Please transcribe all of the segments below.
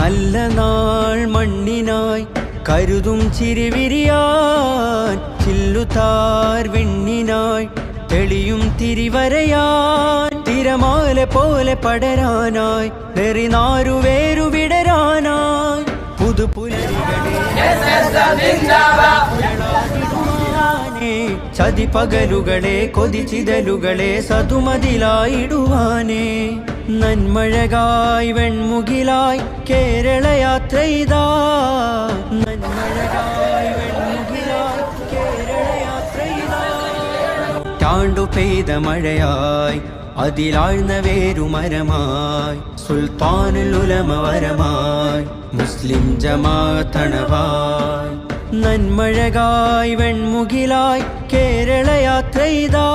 നല്ല നാൾ മണ്ണിനായി കരുതും ചിരിവിരിയാൻ ചില്ലുതാർ വിണ്ണിനായി തെളിയും തിരിവരയാൻ തിരമാല പോലെ പടരാനായി നെറിനാരു വേരു വിടരാനായി പുതുപുലരികളെ ചതി പകലുകളെ കൊതിച്ചിതലുകളെ സതുമതിലായിടുവാനേ നന്മഴകായി വെൺമുകിലായി കേരള യാത്രയിതാ നന്മഴകായി വെൺമുകിലായി കേരള യാത്രയിതാ ചാണ്ടു പെയ്ത മഴയായി അതിലാഴ്ന്ന വേരുമരമായി സുൽത്താനുൽ ഉലമ വരമായി മുസ്ലിം ജമാഅത്തണവായി നന്മഴകായി വെൺമുകിലായി കേരള യാത്രയിതാ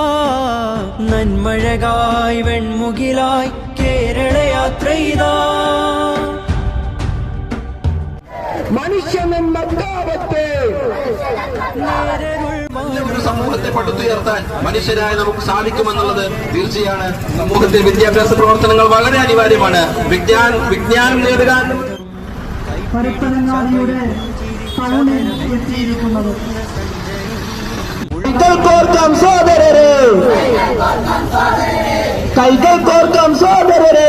നന്മഴകായി വെൺമുകിലായി കേരള യാത്രയിതാ മനുഷ്യനെന്ന കാലത്തെ ഒരു സമൂഹത്തെ പടുത്തുയർത്താൻ മനുഷ്യരായ നമുക്ക് സാധിക്കുമെന്നുള്ളത് തീർച്ചയാണ്. സമൂഹത്തിൽ വിദ്യാഭ്യാസ പ്രവർത്തനങ്ങൾ വളരെ അനിവാര്യമാണ്. വിജ്ഞാനം നേടുവാൻ പരപ്പനങ്ങാടിയുടെ ടൗണിൽ എത്തിയിരിക്കുന്നത് കൈകൾ കോർക്കാം സോദരരെ